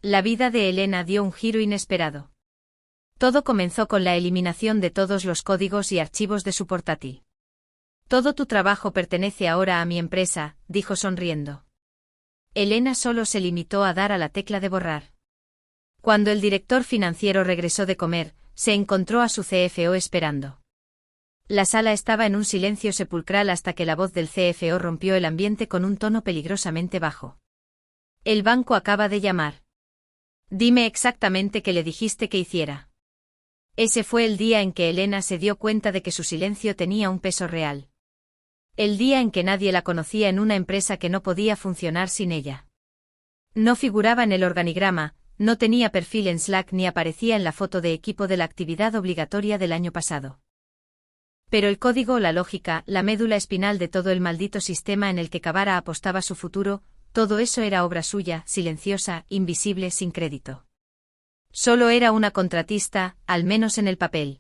La vida de Elena dio un giro inesperado. Todo comenzó con la eliminación de todos los códigos y archivos de su portátil. Todo tu trabajo pertenece ahora a mi empresa, dijo sonriendo. Elena solo se limitó a dar a la tecla de borrar. Cuando el director financiero regresó de comer, se encontró a su CFO esperando. La sala estaba en un silencio sepulcral hasta que la voz del CFO rompió el ambiente con un tono peligrosamente bajo. El banco acaba de llamar. Dime exactamente qué le dijiste que hiciera. Ese fue el día en que Elena se dio cuenta de que su silencio tenía un peso real. El día en que nadie la conocía en una empresa que no podía funcionar sin ella. No figuraba en el organigrama, no tenía perfil en Slack ni aparecía en la foto de equipo de la actividad obligatoria del año pasado. Pero el código, la lógica, la médula espinal de todo el maldito sistema en el que Kavara apostaba su futuro, todo eso era obra suya, silenciosa, invisible, sin crédito. Solo era una contratista, al menos en el papel.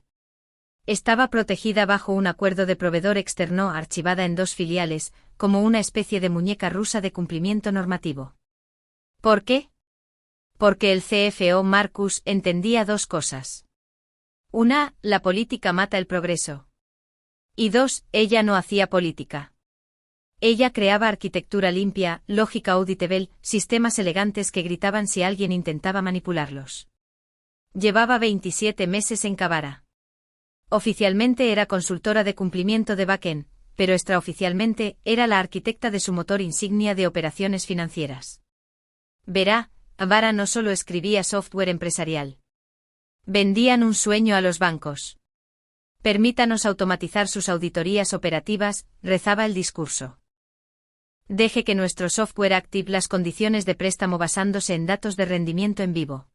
Estaba protegida bajo un acuerdo de proveedor externo archivada en 2 filiales, como una especie de muñeca rusa de cumplimiento normativo. ¿Por qué? Porque el CFO Marcus entendía 2 cosas. 1, la política mata el progreso. Y 2, ella no hacía política. Ella creaba arquitectura limpia, lógica auditable, sistemas elegantes que gritaban si alguien intentaba manipularlos. Llevaba 27 meses en Kavara. Oficialmente era consultora de cumplimiento de backend, pero extraoficialmente era la arquitecta de su motor insignia de operaciones financieras. Verá, Kavara no solo escribía software empresarial. Vendían un sueño a los bancos. Permítanos automatizar sus auditorías operativas, rezaba el discurso. Deje que nuestro software active las condiciones de préstamo basándose en datos de rendimiento en vivo.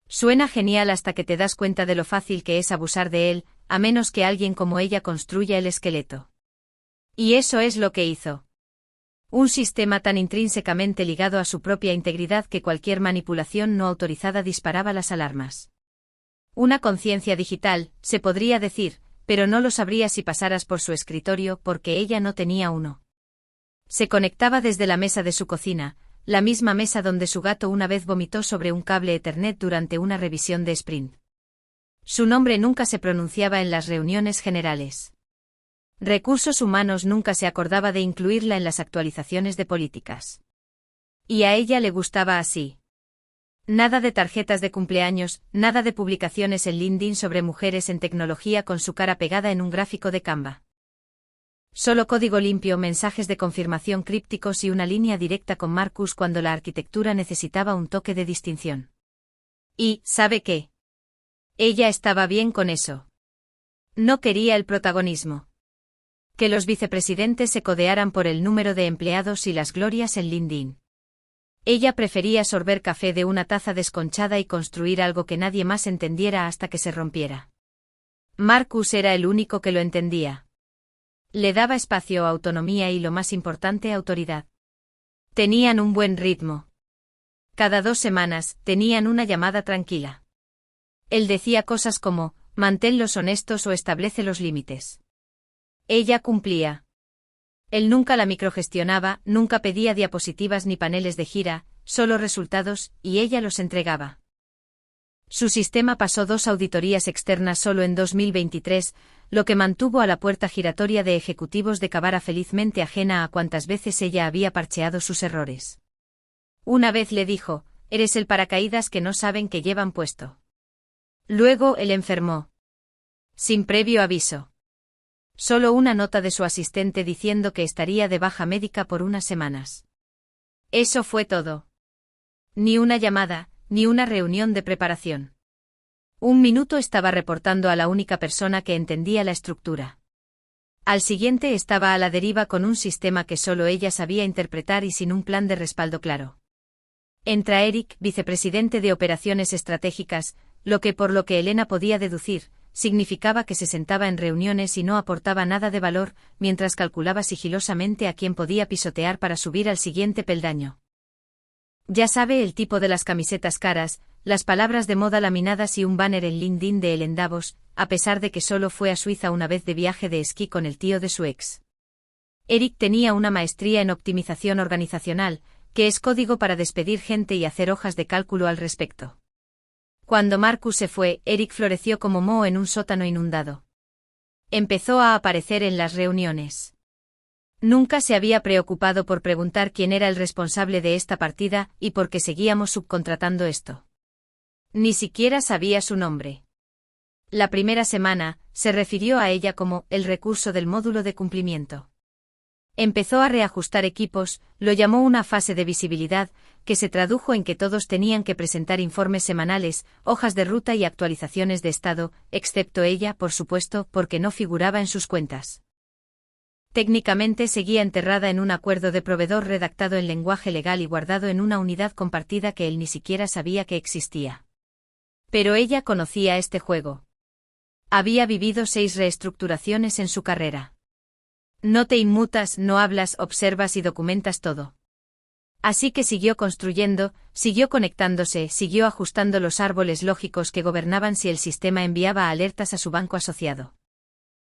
Suena genial hasta que te das cuenta de lo fácil que es abusar de él, a menos que alguien como ella construya el esqueleto. Y eso es lo que hizo. Un sistema tan intrínsecamente ligado a su propia integridad que cualquier manipulación no autorizada disparaba las alarmas. Una conciencia digital, se podría decir, pero no lo sabría si pasaras por su escritorio porque ella no tenía uno. Se conectaba desde la mesa de su cocina, la misma mesa donde su gato una vez vomitó sobre un cable Ethernet durante una revisión de sprint. Su nombre nunca se pronunciaba en las reuniones generales. Recursos Humanos nunca se acordaba de incluirla en las actualizaciones de políticas. Y a ella le gustaba así. Nada de tarjetas de cumpleaños, nada de publicaciones en LinkedIn sobre mujeres en tecnología con su cara pegada en un gráfico de Canva. Solo código limpio, mensajes de confirmación crípticos y una línea directa con Marcus cuando la arquitectura necesitaba un toque de distinción. Y, ¿sabe qué? Ella estaba bien con eso. No quería el protagonismo. Que los vicepresidentes se codearan por el número de empleados y las glorias en LinkedIn. Ella prefería sorber café de una taza desconchada y construir algo que nadie más entendiera hasta que se rompiera. Marcus era el único que lo entendía. Le daba espacio, autonomía y, lo más importante, autoridad. Tenían un buen ritmo. Cada 2 semanas, tenían una llamada tranquila. Él decía cosas como, manténlos honestos o establece los límites. Ella cumplía. Él nunca la microgestionaba, nunca pedía diapositivas ni paneles de gira, solo resultados, y ella los entregaba. Su sistema pasó 2 auditorías externas solo en 2023, lo que mantuvo a la puerta giratoria de ejecutivos de Kavara felizmente ajena a cuántas veces ella había parcheado sus errores. Una vez le dijo, eres el paracaídas que no saben que llevan puesto. Luego él enfermó. Sin previo aviso. Solo una nota de su asistente diciendo que estaría de baja médica por unas semanas. Eso fue todo. Ni una llamada, ni una reunión de preparación. 1 minuto estaba reportando a la única persona que entendía la estructura. Al siguiente estaba a la deriva con un sistema que solo ella sabía interpretar y sin un plan de respaldo claro. Entra Eric, vicepresidente de operaciones estratégicas, lo que por lo que Elena podía deducir, significaba que se sentaba en reuniones y no aportaba nada de valor, mientras calculaba sigilosamente a quién podía pisotear para subir al siguiente peldaño. Ya sabe, el tipo de las camisetas caras, las palabras de moda laminadas y un banner en LinkedIn de él en Davos, a pesar de que solo fue a Suiza una vez de viaje de esquí con el tío de su ex. Eric tenía una maestría en optimización organizacional, que es código para despedir gente y hacer hojas de cálculo al respecto. Cuando Marcus se fue, Eric floreció como moho en un sótano inundado. Empezó a aparecer en las reuniones. Nunca se había preocupado por preguntar quién era el responsable de esta partida y por qué seguíamos subcontratando esto. Ni siquiera sabía su nombre. La primera semana, se refirió a ella como el recurso del módulo de cumplimiento. Empezó a reajustar equipos, lo llamó una fase de visibilidad, que se tradujo en que todos tenían que presentar informes semanales, hojas de ruta y actualizaciones de estado, excepto ella, por supuesto, porque no figuraba en sus cuentas. Técnicamente seguía enterrada en un acuerdo de proveedor redactado en lenguaje legal y guardado en una unidad compartida que él ni siquiera sabía que existía. Pero ella conocía este juego. Había vivido 6 reestructuraciones en su carrera. No te inmutas, no hablas, observas y documentas todo. Así que siguió construyendo, siguió conectándose, siguió ajustando los árboles lógicos que gobernaban si el sistema enviaba alertas a su banco asociado.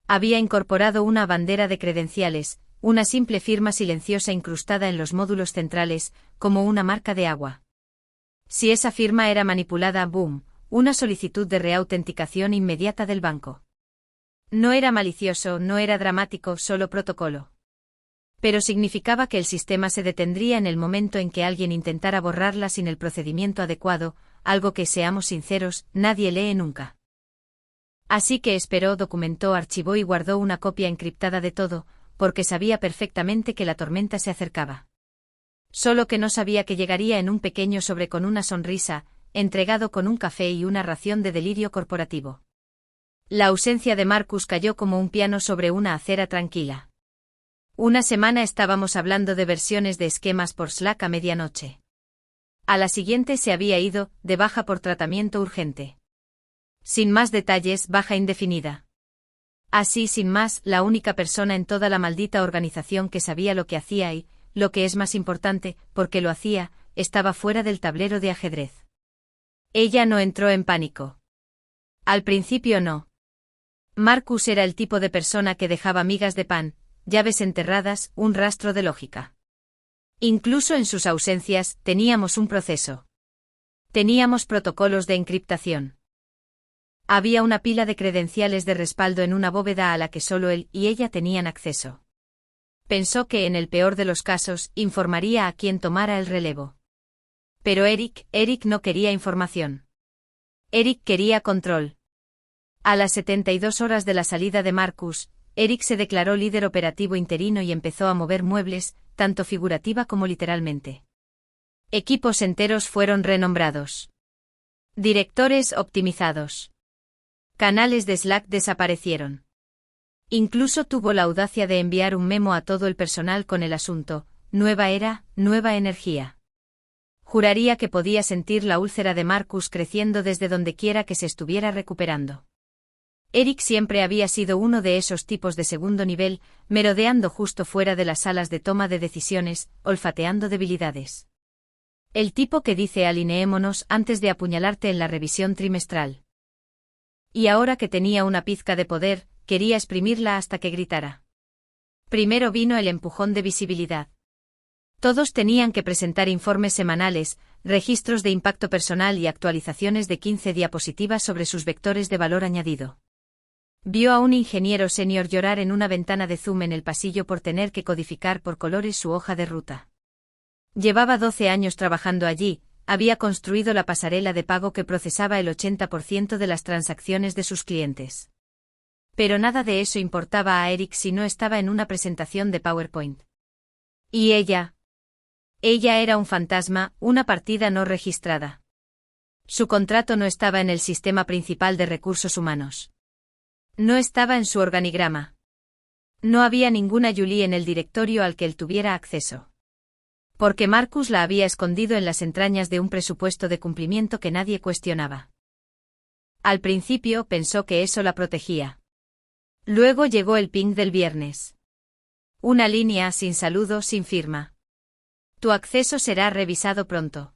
Había incorporado una bandera de credenciales, una simple firma silenciosa incrustada en los módulos centrales, como una marca de agua. Si esa firma era manipulada, ¡boom!, una solicitud de reautenticación inmediata del banco. No era malicioso, no era dramático, solo protocolo. Pero significaba que el sistema se detendría en el momento en que alguien intentara borrarla sin el procedimiento adecuado, algo que, seamos sinceros, nadie lee nunca. Así que esperó, documentó, archivó y guardó una copia encriptada de todo, porque sabía perfectamente que la tormenta se acercaba. Solo que no sabía que llegaría en un pequeño sobre con una sonrisa, entregado con un café y una ración de delirio corporativo. La ausencia de Marcus cayó como un piano sobre una acera tranquila. Una semana estábamos hablando de versiones de esquemas por Slack a medianoche. A la siguiente se había ido, de baja por tratamiento urgente. Sin más detalles, baja indefinida. Así, sin más, la única persona en toda la maldita organización que sabía lo que hacía y, lo que es más importante, por qué lo hacía, estaba fuera del tablero de ajedrez. Ella no entró en pánico. Al principio no. Marcus era el tipo de persona que dejaba migas de pan, llaves enterradas, un rastro de lógica. Incluso en sus ausencias, teníamos un proceso. Teníamos protocolos de encriptación. Había una pila de credenciales de respaldo en una bóveda a la que solo él y ella tenían acceso. Pensó que, en el peor de los casos, informaría a quien tomara el relevo. Pero Eric no quería información. Eric quería control. A las 72 horas de la salida de Marcus, Eric se declaró líder operativo interino y empezó a mover muebles, tanto figurativa como literalmente. Equipos enteros fueron renombrados. Directores optimizados. Canales de Slack desaparecieron. Incluso tuvo la audacia de enviar un memo a todo el personal con el asunto: nueva era, nueva energía. Juraría que podía sentir la úlcera de Marcus creciendo desde dondequiera que se estuviera recuperando. Eric siempre había sido uno de esos tipos de segundo nivel, merodeando justo fuera de las salas de toma de decisiones, olfateando debilidades. El tipo que dice alineémonos antes de apuñalarte en la revisión trimestral. Y ahora que tenía una pizca de poder, quería exprimirla hasta que gritara. Primero vino el empujón de visibilidad. Todos tenían que presentar informes semanales, registros de impacto personal y actualizaciones de 15 diapositivas sobre sus vectores de valor añadido. Vio a un ingeniero senior llorar en una ventana de Zoom en el pasillo por tener que codificar por colores su hoja de ruta. Llevaba 12 años trabajando allí, había construido la pasarela de pago que procesaba el 80% de las transacciones de sus clientes. Pero nada de eso importaba a Eric si no estaba en una presentación de PowerPoint. ¿Y ella? Ella era un fantasma, una partida no registrada. Su contrato no estaba en el sistema principal de recursos humanos. No estaba en su organigrama. No había ninguna Julie en el directorio al que él tuviera acceso. Porque Marcus la había escondido en las entrañas de un presupuesto de cumplimiento que nadie cuestionaba. Al principio pensó que eso la protegía. Luego llegó el ping del viernes. Una línea sin saludo, sin firma. Tu acceso será revisado pronto.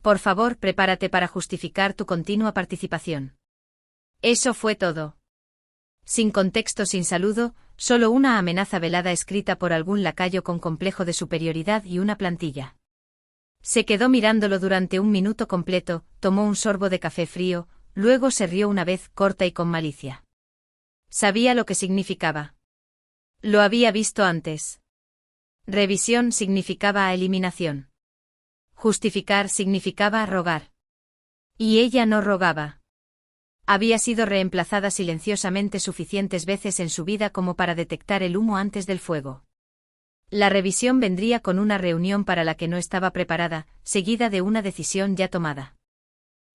Por favor, prepárate para justificar tu continua participación. Eso fue todo. Sin contexto, sin saludo, solo una amenaza velada escrita por algún lacayo con complejo de superioridad y una plantilla. Se quedó mirándolo durante un minuto completo, tomó un sorbo de café frío, luego se rió una vez corta y con malicia. Sabía lo que significaba. Lo había visto antes. Revisión significaba eliminación. Justificar significaba rogar. Y ella no rogaba. Había sido reemplazada silenciosamente suficientes veces en su vida como para detectar el humo antes del fuego. La revisión vendría con una reunión para la que no estaba preparada, seguida de una decisión ya tomada.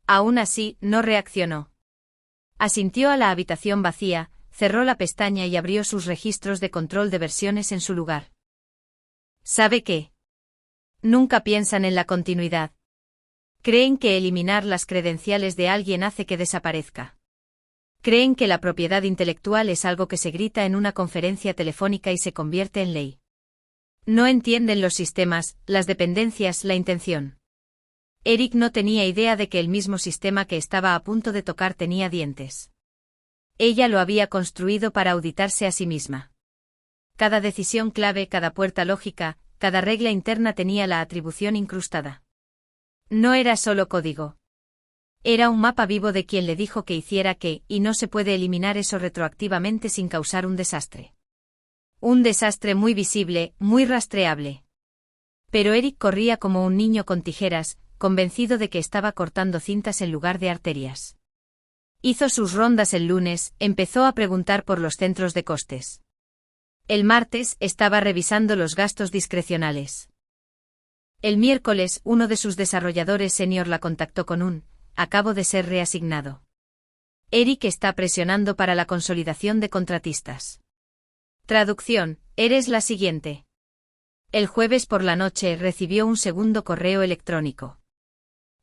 Aún así, no reaccionó. Asintió a la habitación vacía, cerró la pestaña y abrió sus registros de control de versiones en su lugar. ¿Sabe qué? Nunca piensan en la continuidad. Creen que eliminar las credenciales de alguien hace que desaparezca. Creen que la propiedad intelectual es algo que se grita en una conferencia telefónica y se convierte en ley. No entienden los sistemas, las dependencias, la intención. Eric no tenía idea de que el mismo sistema que estaba a punto de tocar tenía dientes. Ella lo había construido para auditarse a sí misma. Cada decisión clave, cada puerta lógica, cada regla interna tenía la atribución incrustada. No era solo código. Era un mapa vivo de quien le dijo que hiciera qué, y no se puede eliminar eso retroactivamente sin causar un desastre. Un desastre muy visible, muy rastreable. Pero Eric corría como un niño con tijeras, convencido de que estaba cortando cintas en lugar de arterias. Hizo sus rondas el lunes, empezó a preguntar por los centros de costes. El martes estaba revisando los gastos discrecionales. El miércoles uno de sus desarrolladores senior la contactó con un «acabo de ser reasignado». Eric está presionando para la consolidación de contratistas. Traducción, eres la siguiente. El jueves por la noche recibió un segundo correo electrónico.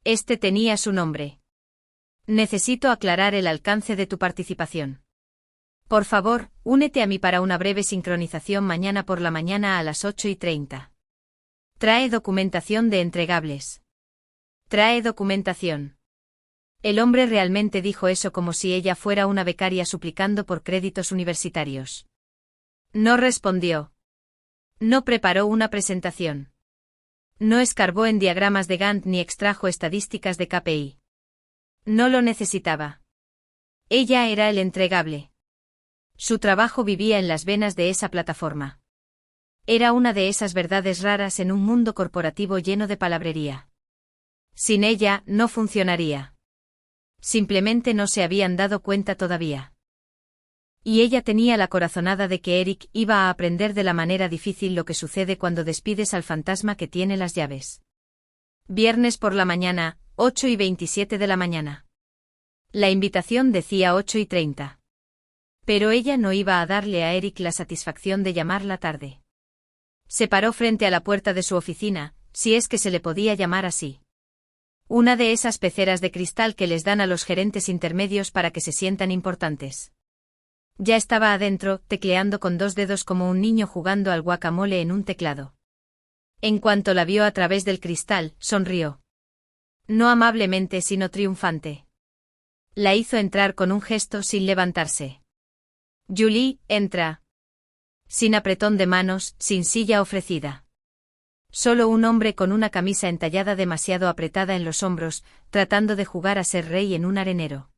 Este tenía su nombre. Necesito aclarar el alcance de tu participación. Por favor, únete a mí para una breve sincronización mañana por la mañana a las 8:30. Trae documentación de entregables. Trae documentación. El hombre realmente dijo eso como si ella fuera una becaria suplicando por créditos universitarios. No respondió. No preparó una presentación. No escarbó en diagramas de Gantt ni extrajo estadísticas de KPI. No lo necesitaba. Ella era el entregable. Su trabajo vivía en las venas de esa plataforma. Era una de esas verdades raras en un mundo corporativo lleno de palabrería. Sin ella, no funcionaría. Simplemente no se habían dado cuenta todavía. Y ella tenía la corazonada de que Eric iba a aprender de la manera difícil lo que sucede cuando despides al fantasma que tiene las llaves. Viernes por la mañana, 8:27 de la mañana. La invitación decía 8:30. Pero ella no iba a darle a Eric la satisfacción de llamarla tarde. Se paró frente a la puerta de su oficina, si es que se le podía llamar así. Una de esas peceras de cristal que les dan a los gerentes intermedios para que se sientan importantes. Ya estaba adentro, tecleando con 2 dedos como un niño jugando al guacamole en un teclado. En cuanto la vio a través del cristal, sonrió. No amablemente sino triunfante. La hizo entrar con un gesto sin levantarse. Julie, entra. Sin apretón de manos, sin silla ofrecida. Solo un hombre con una camisa entallada demasiado apretada en los hombros, tratando de jugar a ser rey en un arenero.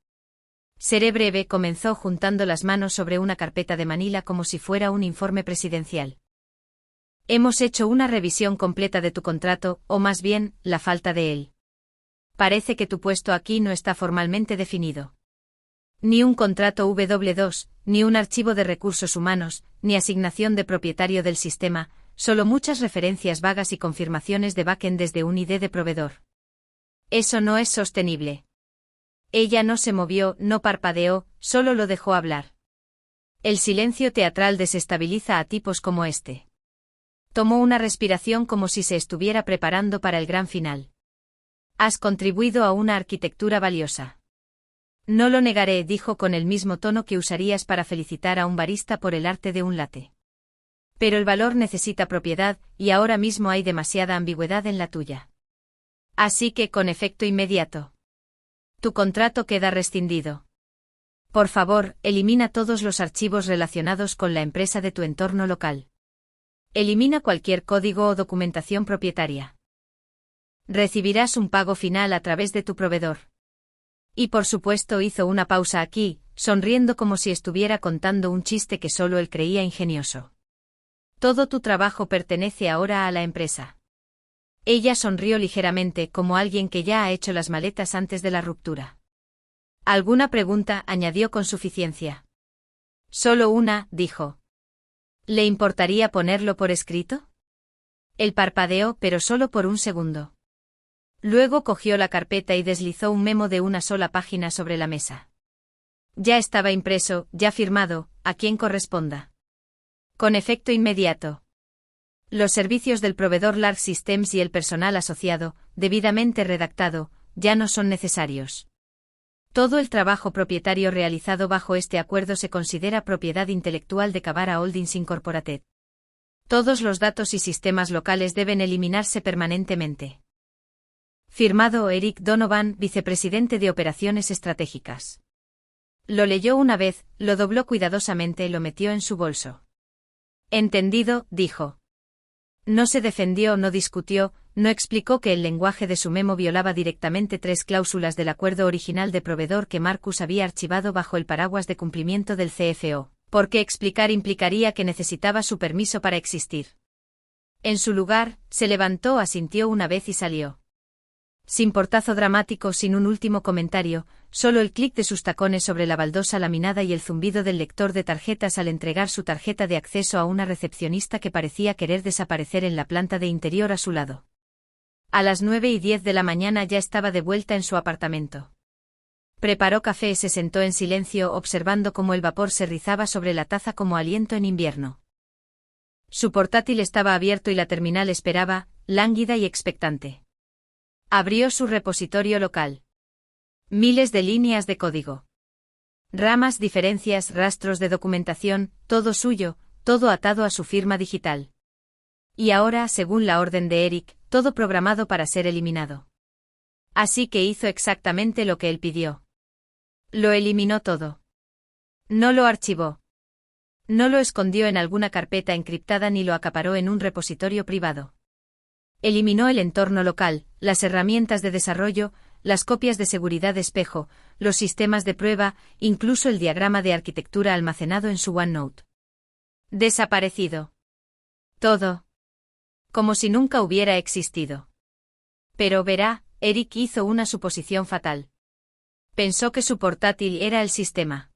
Seré breve, comenzó juntando las manos sobre una carpeta de Manila como si fuera un informe presidencial. Hemos hecho una revisión completa de tu contrato, o más bien, la falta de él. Parece que tu puesto aquí no está formalmente definido. Ni un contrato W2, ni un archivo de recursos humanos, ni asignación de propietario del sistema, solo muchas referencias vagas y confirmaciones de backend desde un ID de proveedor. Eso no es sostenible. Ella no se movió, no parpadeó, solo lo dejó hablar. El silencio teatral desestabiliza a tipos como este. Tomó una respiración como si se estuviera preparando para el gran final. Has contribuido a una arquitectura valiosa. No lo negaré, dijo con el mismo tono que usarías para felicitar a un barista por el arte de un latte. Pero el valor necesita propiedad, y ahora mismo hay demasiada ambigüedad en la tuya. Así que con efecto inmediato. Tu contrato queda rescindido. Por favor, elimina todos los archivos relacionados con la empresa de tu entorno local. Elimina cualquier código o documentación propietaria. Recibirás un pago final a través de tu proveedor. Y por supuesto hizo una pausa aquí, sonriendo como si estuviera contando un chiste que solo él creía ingenioso. Todo tu trabajo pertenece ahora a la empresa. Ella sonrió ligeramente como alguien que ya ha hecho las maletas antes de la ruptura. ¿Alguna pregunta?, añadió con suficiencia. Solo una, dijo. ¿Le importaría ponerlo por escrito? Él parpadeó, pero solo por un segundo. Luego cogió la carpeta y deslizó un memo de una sola página sobre la mesa. Ya estaba impreso, ya firmado, a quien corresponda. Con efecto inmediato. Los servicios del proveedor Large Systems y el personal asociado, debidamente redactado, ya no son necesarios. Todo el trabajo propietario realizado bajo este acuerdo se considera propiedad intelectual de Cavara Holdings Incorporated. Todos los datos y sistemas locales deben eliminarse permanentemente. Firmado Eric Donovan, vicepresidente de Operaciones Estratégicas. Lo leyó una vez, lo dobló cuidadosamente y lo metió en su bolso. Entendido, dijo. No se defendió, no discutió, no explicó que el lenguaje de su memo violaba directamente 3 cláusulas del acuerdo original de proveedor que Marcus había archivado bajo el paraguas de cumplimiento del CFO, porque explicar implicaría que necesitaba su permiso para existir. En su lugar, se levantó, asintió una vez y salió. Sin portazo dramático, sin un último comentario, solo el clic de sus tacones sobre la baldosa laminada y el zumbido del lector de tarjetas al entregar su tarjeta de acceso a una recepcionista que parecía querer desaparecer en la planta de interior a su lado. A las 9:10 de la mañana ya estaba de vuelta en su apartamento. Preparó café y se sentó en silencio observando cómo el vapor se rizaba sobre la taza como aliento en invierno. Su portátil estaba abierto y la terminal esperaba, lánguida y expectante. Abrió su repositorio local. Miles de líneas de código. Ramas, diferencias, rastros de documentación, todo suyo, todo atado a su firma digital. Y ahora, según la orden de Eric, todo programado para ser eliminado. Así que hizo exactamente lo que él pidió. Lo eliminó todo. No lo archivó. No lo escondió en alguna carpeta encriptada ni lo acaparó en un repositorio privado. Eliminó el entorno local, las herramientas de desarrollo, las copias de seguridad de espejo, los sistemas de prueba, incluso el diagrama de arquitectura almacenado en su OneNote. Desaparecido. Todo. Como si nunca hubiera existido. Pero verá, Eric hizo una suposición fatal. Pensó que su portátil era el sistema.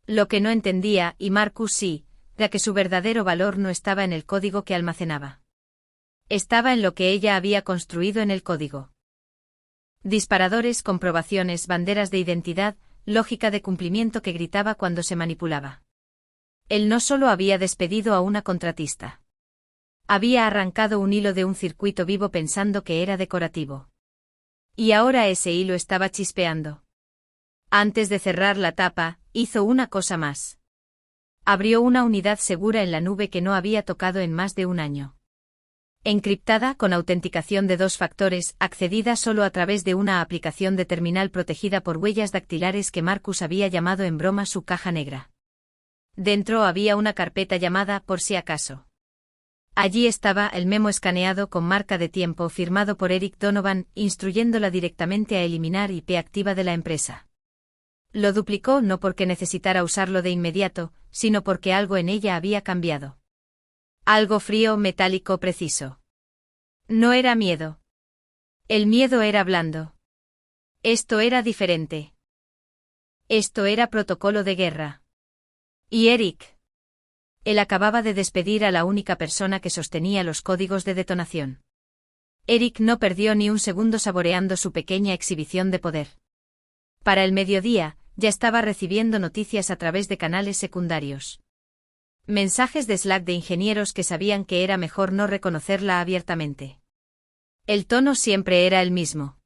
Lo que no entendía, y Marcus sí, era que su verdadero valor no estaba en el código que almacenaba. Estaba en lo que ella había construido en el código. Disparadores, comprobaciones, banderas de identidad, lógica de cumplimiento que gritaba cuando se manipulaba. Él no solo había despedido a una contratista. Había arrancado un hilo de un circuito vivo pensando que era decorativo. Y ahora ese hilo estaba chispeando. Antes de cerrar la tapa, hizo una cosa más. Abrió una unidad segura en la nube que no había tocado en más de un año. Encriptada con autenticación de 2 factores, accedida solo a través de una aplicación de terminal protegida por huellas dactilares que Marcus había llamado en broma su caja negra. Dentro había una carpeta llamada por si acaso. Allí estaba el memo escaneado con marca de tiempo firmado por Eric Donovan, instruyéndola directamente a eliminar IP activa de la empresa. Lo duplicó no porque necesitara usarlo de inmediato, sino porque algo en ella había cambiado. Algo frío, metálico, preciso. No era miedo. El miedo era blando. Esto era diferente. Esto era protocolo de guerra. ¿Y Eric? Él acababa de despedir a la única persona que sostenía los códigos de detonación. Eric no perdió ni un segundo saboreando su pequeña exhibición de poder. Para el mediodía, ya estaba recibiendo noticias a través de canales secundarios. Mensajes de Slack de ingenieros que sabían que era mejor no reconocerla abiertamente. El tono siempre era el mismo.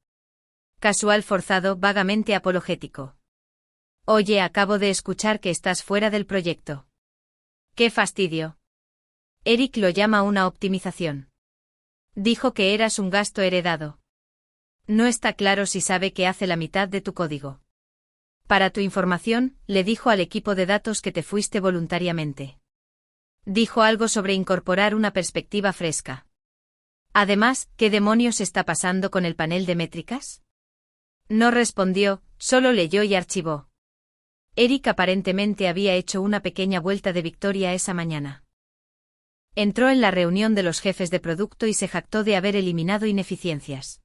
Casual, forzado, vagamente apologético. Oye, acabo de escuchar que estás fuera del proyecto. ¡Qué fastidio! Eric lo llama una optimización. Dijo que eras un gasto heredado. No está claro si sabe que hace la mitad de tu código. Para tu información, le dijo al equipo de datos que te fuiste voluntariamente. Dijo algo sobre incorporar una perspectiva fresca. Además, ¿qué demonios está pasando con el panel de métricas? No respondió, solo leyó y archivó. Eric aparentemente había hecho una pequeña vuelta de victoria esa mañana. Entró en la reunión de los jefes de producto y se jactó de haber eliminado ineficiencias.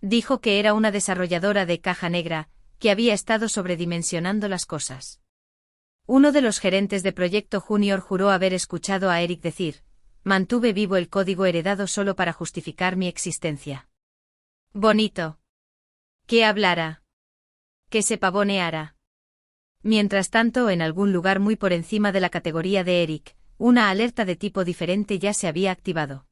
Dijo que era una desarrolladora de caja negra, que había estado sobredimensionando las cosas. Uno de los gerentes de Proyecto Junior juró haber escuchado a Eric decir: mantuve vivo el código heredado solo para justificar mi existencia. Bonito. Que hablara. Que se pavoneara. Mientras tanto, en algún lugar muy por encima de la categoría de Eric, una alerta de tipo diferente ya se había activado.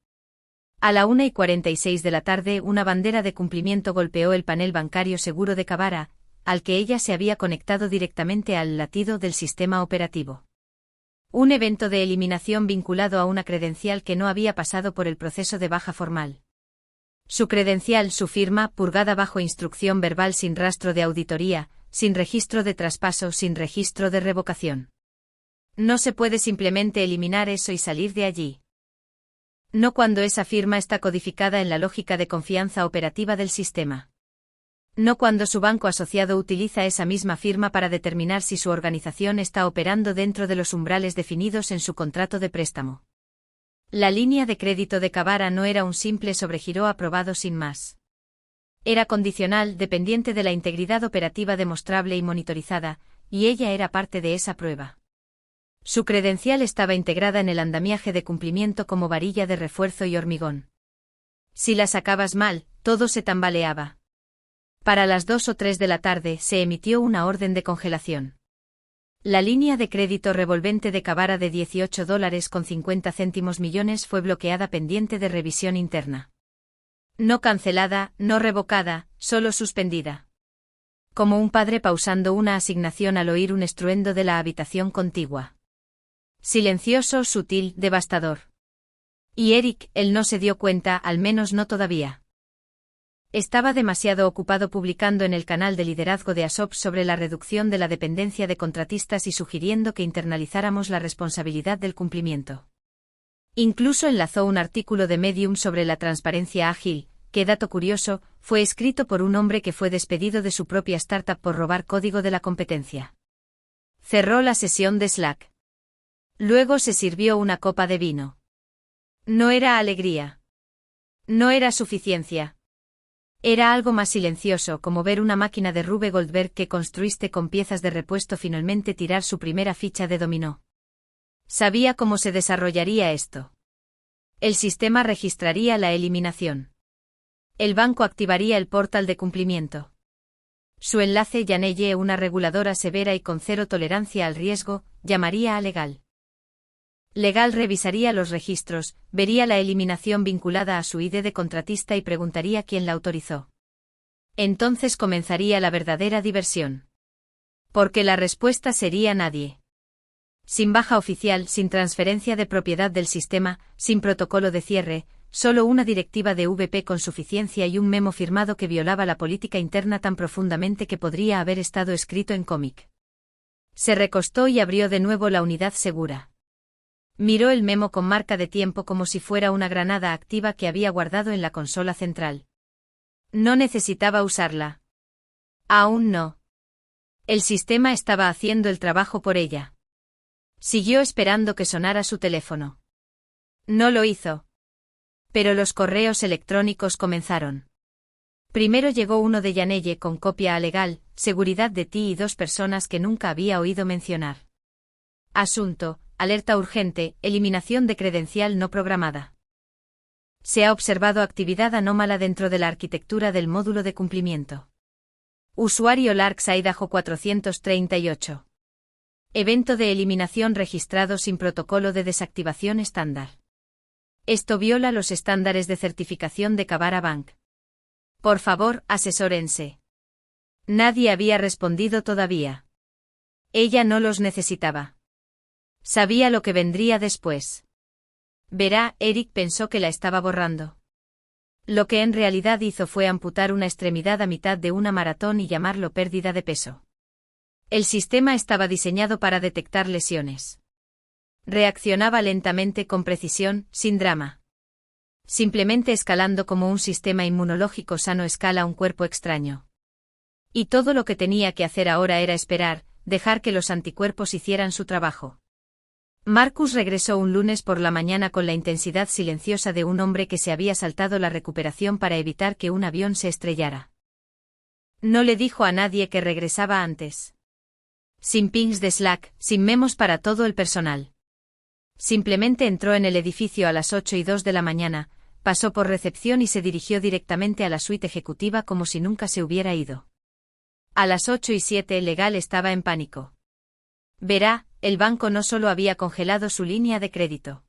A la 1:46 de la tarde, una bandera de cumplimiento golpeó el panel bancario seguro de Kabara, al que ella se había conectado directamente al latido del sistema operativo. Un evento de eliminación vinculado a una credencial que no había pasado por el proceso de baja formal. Su credencial, su firma, purgada bajo instrucción verbal sin rastro de auditoría, sin registro de traspaso, sin registro de revocación. No se puede simplemente eliminar eso y salir de allí. No cuando esa firma está codificada en la lógica de confianza operativa del sistema. No cuando su banco asociado utiliza esa misma firma para determinar si su organización está operando dentro de los umbrales definidos en su contrato de préstamo. La línea de crédito de Kabara no era un simple sobregiro aprobado sin más. Era condicional, dependiente de la integridad operativa demostrable y monitorizada, y ella era parte de esa prueba. Su credencial estaba integrada en el andamiaje de cumplimiento como varilla de refuerzo y hormigón. Si la sacabas mal, todo se tambaleaba. Para las 2 o 3 de la tarde se emitió una orden de congelación. La línea de crédito revolvente de Kabara de $18.50 millones fue bloqueada pendiente de revisión interna. No cancelada, no revocada, solo suspendida. Como un padre pausando una asignación al oír un estruendo de la habitación contigua. Silencioso, sutil, devastador. Y Eric, él no se dio cuenta, al menos no todavía. Estaba demasiado ocupado publicando en el canal de liderazgo de ASOP sobre la reducción de la dependencia de contratistas y sugiriendo que internalizáramos la responsabilidad del cumplimiento. Incluso enlazó un artículo de Medium sobre la transparencia ágil, que, dato curioso, fue escrito por un hombre que fue despedido de su propia startup por robar código de la competencia. Cerró la sesión de Slack. Luego se sirvió una copa de vino. No era alegría. No era suficiencia. Era algo más silencioso, como ver una máquina de Rube Goldberg que construiste con piezas de repuesto finalmente tirar su primera ficha de dominó. Sabía cómo se desarrollaría esto. El sistema registraría la eliminación. El banco activaría el portal de cumplimiento. Su enlace Yaneye, una reguladora severa y con cero tolerancia al riesgo, llamaría a Legal. Legal revisaría los registros, vería la eliminación vinculada a su ID de contratista y preguntaría quién la autorizó. Entonces comenzaría la verdadera diversión. Porque la respuesta sería nadie. Sin baja oficial, sin transferencia de propiedad del sistema, sin protocolo de cierre, solo una directiva de VP con suficiencia y un memo firmado que violaba la política interna tan profundamente que podría haber estado escrito en cómic. Se recostó y abrió de nuevo la unidad segura. Miró el memo con marca de tiempo como si fuera una granada activa que había guardado en la consola central. No necesitaba usarla. Aún no. El sistema estaba haciendo el trabajo por ella. Siguió esperando que sonara su teléfono. No lo hizo. Pero los correos electrónicos comenzaron. Primero llegó uno de Yaneye con copia a Legal, seguridad de ti y 2 personas que nunca había oído mencionar. Asunto: alerta urgente, eliminación de credencial no programada. Se ha observado actividad anómala dentro de la arquitectura del módulo de cumplimiento. Usuario Larks Idaho 438. Evento de eliminación registrado sin protocolo de desactivación estándar. Esto viola los estándares de certificación de Kabara Bank. Por favor, asesórense. Nadie había respondido todavía. Ella no los necesitaba. Sabía lo que vendría después. Verá, Eric pensó que la estaba borrando. Lo que en realidad hizo fue amputar una extremidad a mitad de una maratón y llamarlo pérdida de peso. El sistema estaba diseñado para detectar lesiones. Reaccionaba lentamente con precisión, sin drama. Simplemente escalando como un sistema inmunológico sano escala un cuerpo extraño. Y todo lo que tenía que hacer ahora era esperar, dejar que los anticuerpos hicieran su trabajo. Marcus regresó un lunes por la mañana con la intensidad silenciosa de un hombre que se había saltado la recuperación para evitar que un avión se estrellara. No le dijo a nadie que regresaba antes. Sin pings de Slack, sin memos para todo el personal. Simplemente entró en el edificio a las 8:02 de la mañana, pasó por recepción y se dirigió directamente a la suite ejecutiva como si nunca se hubiera ido. A las 8:07 Legal estaba en pánico. Verá, el banco no solo había congelado su línea de crédito.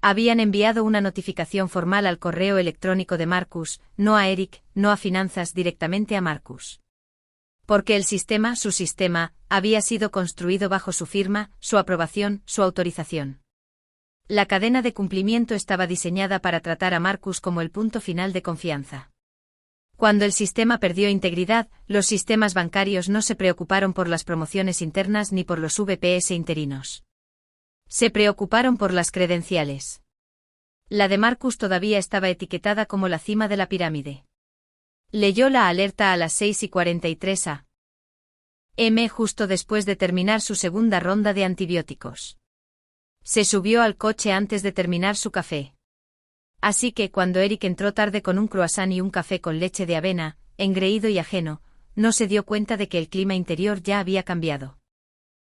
Habían enviado una notificación formal al correo electrónico de Marcus, no a Eric, no a finanzas, directamente a Marcus. Porque el sistema, su sistema, había sido construido bajo su firma, su aprobación, su autorización. La cadena de cumplimiento estaba diseñada para tratar a Marcus como el punto final de confianza. Cuando el sistema perdió integridad, los sistemas bancarios no se preocuparon por las promociones internas ni por los VPS interinos. Se preocuparon por las credenciales. La de Marcus todavía estaba etiquetada como la cima de la pirámide. Leyó la alerta a las 6:43 a.m. justo después de terminar su segunda ronda de antibióticos. Se subió al coche antes de terminar su café. Así que cuando Eric entró tarde con un croissant y un café con leche de avena, engreído y ajeno, no se dio cuenta de que el clima interior ya había cambiado.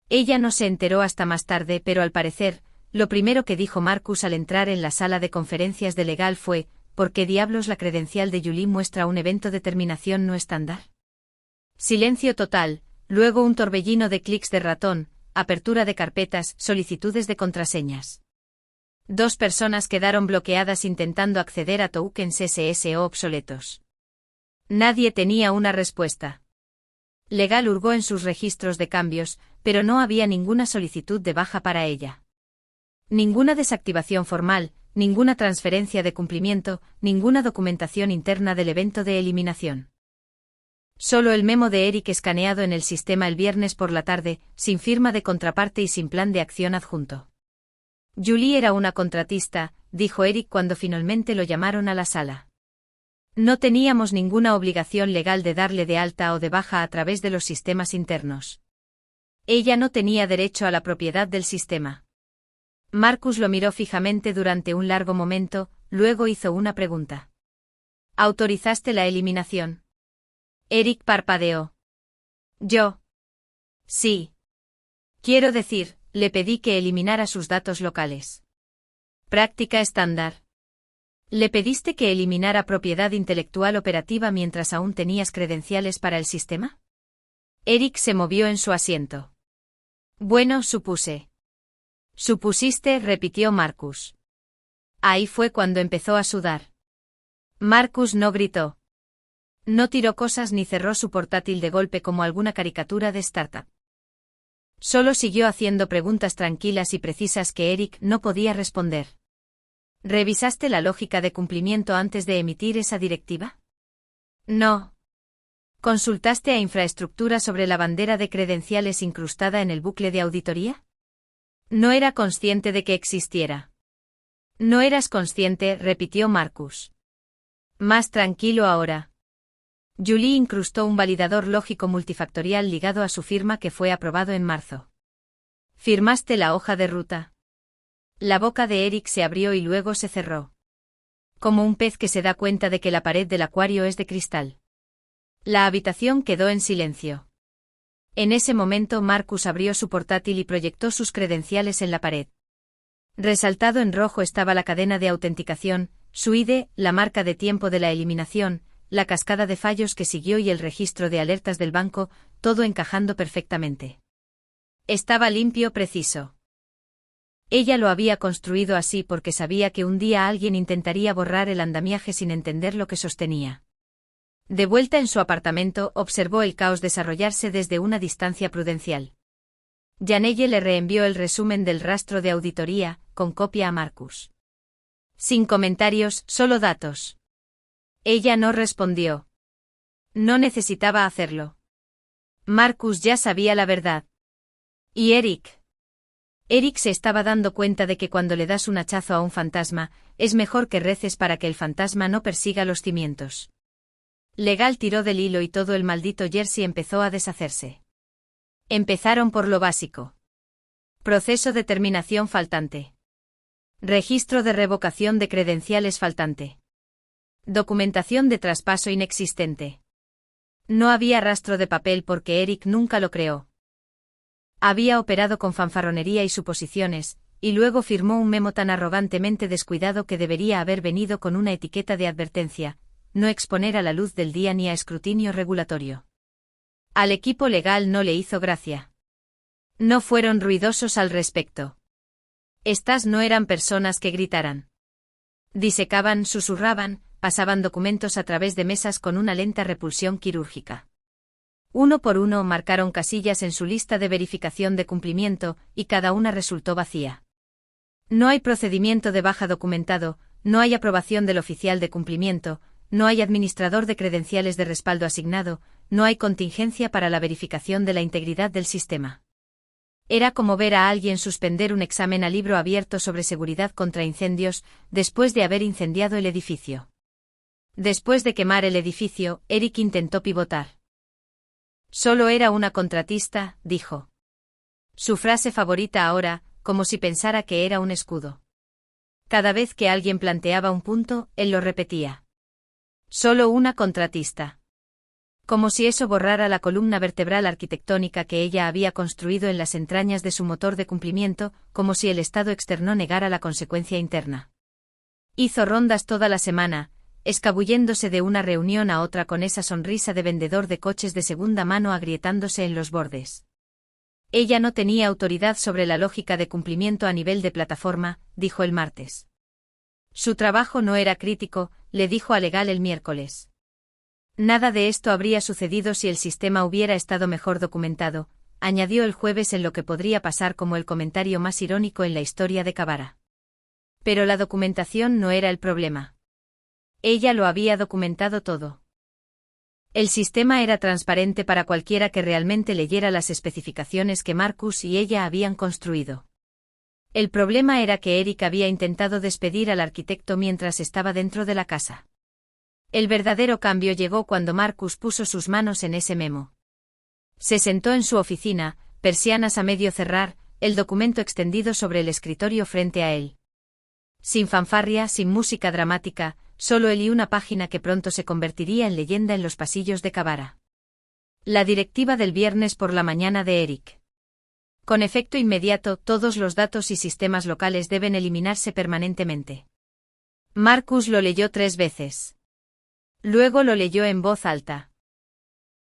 Ella no se enteró hasta más tarde, pero al parecer, lo primero que dijo Marcus al entrar en la sala de conferencias de Legal fue: ¿por qué diablos la credencial de Julie muestra un evento de terminación no estándar? Silencio total, luego un torbellino de clics de ratón, apertura de carpetas, solicitudes de contraseñas. 2 personas quedaron bloqueadas intentando acceder a tokens SSO obsoletos. Nadie tenía una respuesta. Legal hurgó en sus registros de cambios, pero no había ninguna solicitud de baja para ella. Ninguna desactivación formal, ninguna transferencia de cumplimiento, ninguna documentación interna del evento de eliminación. Solo el memo de Eric escaneado en el sistema el viernes por la tarde, sin firma de contraparte y sin plan de acción adjunto. Julie era una contratista, dijo Eric cuando finalmente lo llamaron a la sala. No teníamos ninguna obligación legal de darle de alta o de baja a través de los sistemas internos. Ella no tenía derecho a la propiedad del sistema. Marcus lo miró fijamente durante un largo momento, luego hizo una pregunta. ¿Autorizaste la eliminación? Eric parpadeó. ¿Yo? Sí. Quiero decir, le pedí que eliminara sus datos locales. Práctica estándar. ¿Le pediste que eliminara propiedad intelectual operativa mientras aún tenías credenciales para el sistema? Eric se movió en su asiento. Bueno, supuse. Supusiste, repitió Marcus. Ahí fue cuando empezó a sudar. Marcus no gritó. No tiró cosas ni cerró su portátil de golpe como alguna caricatura de startup. Solo siguió haciendo preguntas tranquilas y precisas que Eric no podía responder. ¿Revisaste la lógica de cumplimiento antes de emitir esa directiva? No. ¿Consultaste a infraestructura sobre la bandera de credenciales incrustada en el bucle de auditoría? No era consciente de que existiera. No eras consciente, repitió Marcus. Más tranquilo ahora. Julie incrustó un validador lógico multifactorial ligado a su firma que fue aprobado en marzo. ¿Firmaste la hoja de ruta? La boca de Eric se abrió y luego se cerró. Como un pez que se da cuenta de que la pared del acuario es de cristal. La habitación quedó en silencio. En ese momento Marcus abrió su portátil y proyectó sus credenciales en la pared. Resaltado en rojo estaba la cadena de autenticación, su ID, la marca de tiempo de la eliminación, la cascada de fallos que siguió y el registro de alertas del banco, todo encajando perfectamente. Estaba limpio, preciso. Ella lo había construido así porque sabía que un día alguien intentaría borrar el andamiaje sin entender lo que sostenía. De vuelta en su apartamento, observó el caos desarrollarse desde una distancia prudencial. Janelle le reenvió el resumen del rastro de auditoría, con copia a Marcus. Sin comentarios, solo datos. Ella no respondió. No necesitaba hacerlo. Marcus ya sabía la verdad. ¿Y Eric? Eric se estaba dando cuenta de que cuando le das un hachazo a un fantasma, es mejor que reces para que el fantasma no persiga los cimientos. Legal tiró del hilo y todo el maldito jersey empezó a deshacerse. Empezaron por lo básico. Proceso de terminación faltante. Registro de revocación de credenciales faltante. Documentación de traspaso inexistente. No había rastro de papel porque Eric nunca lo creó. Había operado con fanfarronería y suposiciones, y luego firmó un memo tan arrogantemente descuidado que debería haber venido con una etiqueta de advertencia, no exponer a la luz del día ni a escrutinio regulatorio. Al equipo legal no le hizo gracia. No fueron ruidosos al respecto. Estas no eran personas que gritaran. Disecaban, susurraban, pasaban documentos a través de mesas con una lenta repulsión quirúrgica. Uno por uno marcaron casillas en su lista de verificación de cumplimiento, y cada una resultó vacía. No hay procedimiento de baja documentado, no hay aprobación del oficial de cumplimiento, no hay administrador de credenciales de respaldo asignado, no hay contingencia para la verificación de la integridad del sistema. Era como ver a alguien suspender un examen a libro abierto sobre seguridad contra incendios, después de haber incendiado el edificio. Después de quemar el edificio, Eric intentó pivotar. Solo era una contratista, dijo. Su frase favorita ahora, como si pensara que era un escudo. Cada vez que alguien planteaba un punto, él lo repetía. Solo una contratista. Como si eso borrara la columna vertebral arquitectónica que ella había construido en las entrañas de su motor de cumplimiento, como si el estado externo negara la consecuencia interna. Hizo rondas toda la semana, escabulléndose de una reunión a otra con esa sonrisa de vendedor de coches de segunda mano agrietándose en los bordes. Ella no tenía autoridad sobre la lógica de cumplimiento a nivel de plataforma, dijo el martes. Su trabajo no era crítico, le dijo a Legal el miércoles. Nada de esto habría sucedido si el sistema hubiera estado mejor documentado, añadió el jueves en lo que podría pasar como el comentario más irónico en la historia de Kavara. Pero la documentación no era el problema. Ella lo había documentado todo. El sistema era transparente para cualquiera que realmente leyera las especificaciones que Marcus y ella habían construido. El problema era que Eric había intentado despedir al arquitecto mientras estaba dentro de la casa. El verdadero cambio llegó cuando Marcus puso sus manos en ese memo. Se sentó en su oficina, persianas a medio cerrar, el documento extendido sobre el escritorio frente a él. Sin fanfarria, sin música dramática, solo él y una página que pronto se convertiría en leyenda en los pasillos de Kavara. La directiva del viernes por la mañana de Eric. Con efecto inmediato, todos los datos y sistemas locales deben eliminarse permanentemente. Marcus lo leyó 3 veces. Luego lo leyó en voz alta.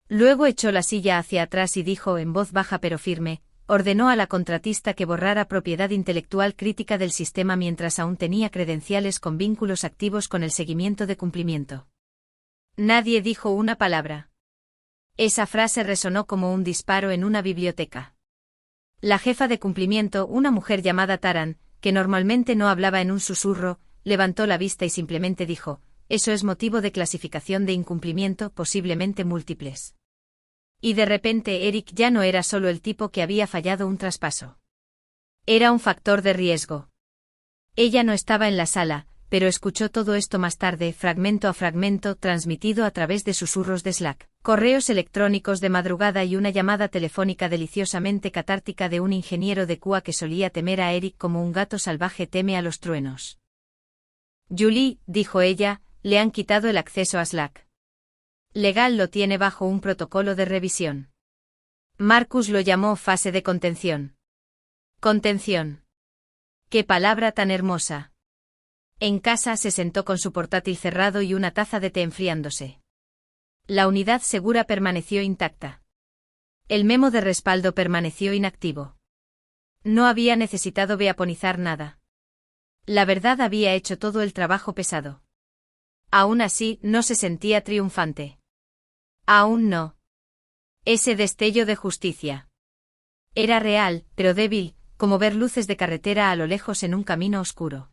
Luego echó la silla hacia atrás y dijo en voz baja pero firme, ordenó a la contratista que borrara propiedad intelectual crítica del sistema mientras aún tenía credenciales con vínculos activos con el seguimiento de cumplimiento. Nadie dijo una palabra. Esa frase resonó como un disparo en una biblioteca. La jefa de cumplimiento, una mujer llamada Taran, que normalmente no hablaba en un susurro, levantó la vista y simplemente dijo, eso es motivo de clasificación de incumplimiento, posiblemente múltiples. Y de repente Eric ya no era solo el tipo que había fallado un traspaso. Era un factor de riesgo. Ella no estaba en la sala, pero escuchó todo esto más tarde, fragmento a fragmento, transmitido a través de susurros de Slack, correos electrónicos de madrugada y una llamada telefónica deliciosamente catártica de un ingeniero de Cuba que solía temer a Eric como un gato salvaje teme a los truenos. Julie, dijo ella, le han quitado el acceso a Slack. Legal lo tiene bajo un protocolo de revisión. Marcus lo llamó fase de contención. Contención. ¡Qué palabra tan hermosa! En casa se sentó con su portátil cerrado y una taza de té enfriándose. La unidad segura permaneció intacta. El memo de respaldo permaneció inactivo. No había necesitado beaponizar nada. La verdad había hecho todo el trabajo pesado. Aún así, no se sentía triunfante. Aún no. Ese destello de justicia. Era real, pero débil, como ver luces de carretera a lo lejos en un camino oscuro.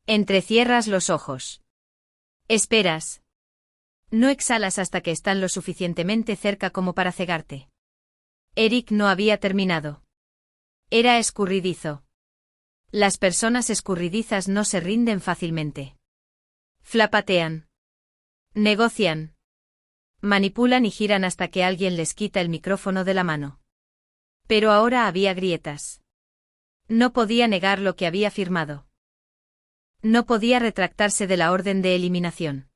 Entrecierras los ojos. Esperas. No exhalas hasta que están lo suficientemente cerca como para cegarte. Eric no había terminado. Era escurridizo. Las personas escurridizas no se rinden fácilmente. Flapatean. Negocian. Manipulan y giran hasta que alguien les quita el micrófono de la mano. Pero ahora había grietas. No podía negar lo que había firmado. No podía retractarse de la orden de eliminación.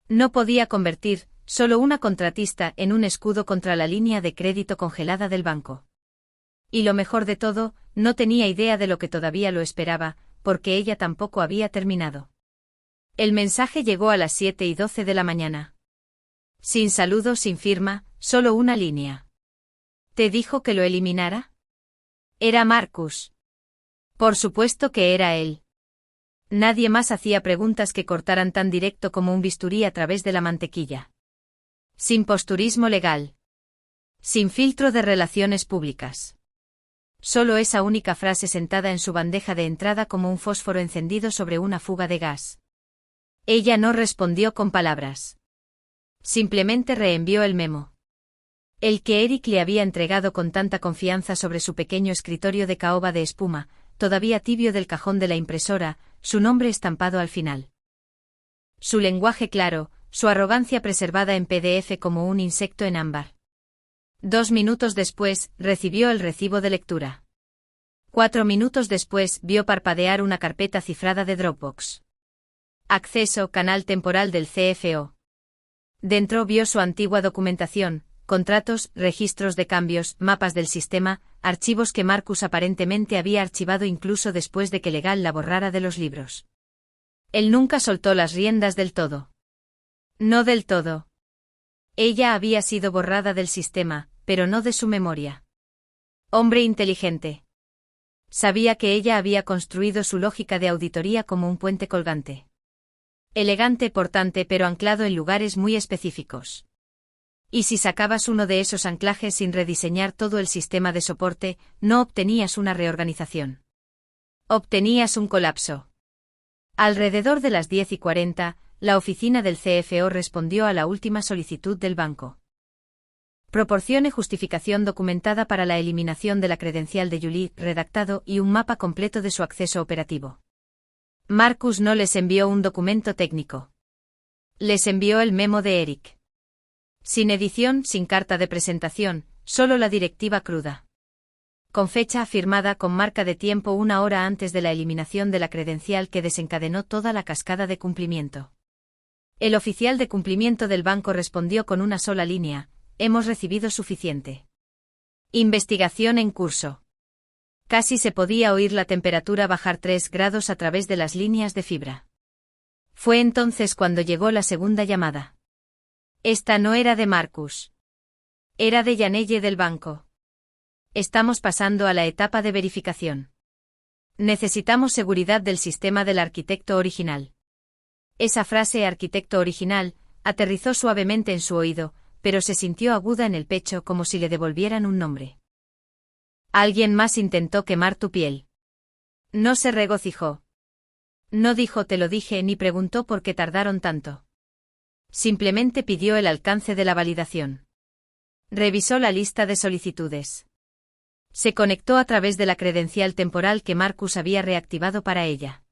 No podía convertir, solo una contratista, en un escudo contra la línea de crédito congelada del banco. Y lo mejor de todo, no tenía idea de lo que todavía lo esperaba, porque ella tampoco había terminado. El mensaje llegó a las 7:12 de la mañana. Sin saludo, sin firma, solo una línea. ¿Te dijo que lo eliminara? Era Marcus. Por supuesto que era él. Nadie más hacía preguntas que cortaran tan directo como un bisturí a través de la mantequilla. Sin posturismo legal. Sin filtro de relaciones públicas. Solo esa única frase sentada en su bandeja de entrada como un fósforo encendido sobre una fuga de gas. Ella no respondió con palabras. Simplemente reenvió el memo. El que Eric le había entregado con tanta confianza sobre su pequeño escritorio de caoba de espuma, todavía tibio del cajón de la impresora, su nombre estampado al final. Su lenguaje claro, su arrogancia preservada en PDF como un insecto en ámbar. 2 minutos después, recibió el recibo de lectura. 4 minutos después, vio parpadear una carpeta cifrada de Dropbox. Acceso, canal temporal del CFO. Dentro vio su antigua documentación, contratos, registros de cambios, mapas del sistema, archivos que Marcus aparentemente había archivado incluso después de que Legal la borrara de los libros. Él nunca soltó las riendas del todo. No del todo. Ella había sido borrada del sistema, pero no de su memoria. Hombre inteligente. Sabía que ella había construido su lógica de auditoría como un puente colgante. Elegante, portante, pero anclado en lugares muy específicos. Y si sacabas uno de esos anclajes sin rediseñar todo el sistema de soporte, no obtenías una reorganización. Obtenías un colapso. Alrededor de las 10:40, la oficina del CFO respondió a la última solicitud del banco. Proporcione justificación documentada para la eliminación de la credencial de Julie, redactado, y un mapa completo de su acceso operativo. Marcus no les envió un documento técnico. Les envió el memo de Eric. Sin edición, sin carta de presentación, solo la directiva cruda. Con fecha firmada con marca de tiempo 1 hora antes de la eliminación de la credencial que desencadenó toda la cascada de cumplimiento. El oficial de cumplimiento del banco respondió con una sola línea: hemos recibido suficiente. Investigación en curso. Casi se podía oír la temperatura bajar 3 grados a través de las líneas de fibra. Fue entonces cuando llegó la segunda llamada. Esta no era de Marcus. Era de Yanelle del banco. Estamos pasando a la etapa de verificación. Necesitamos seguridad del sistema del arquitecto original. Esa frase arquitecto original aterrizó suavemente en su oído, pero se sintió aguda en el pecho como si le devolvieran un nombre. Alguien más intentó quemar tu piel. No se regocijó. No dijo te lo dije ni preguntó por qué tardaron tanto. Simplemente pidió el alcance de la validación. Revisó la lista de solicitudes. Se conectó a través de la credencial temporal que Marcus había reactivado para ella.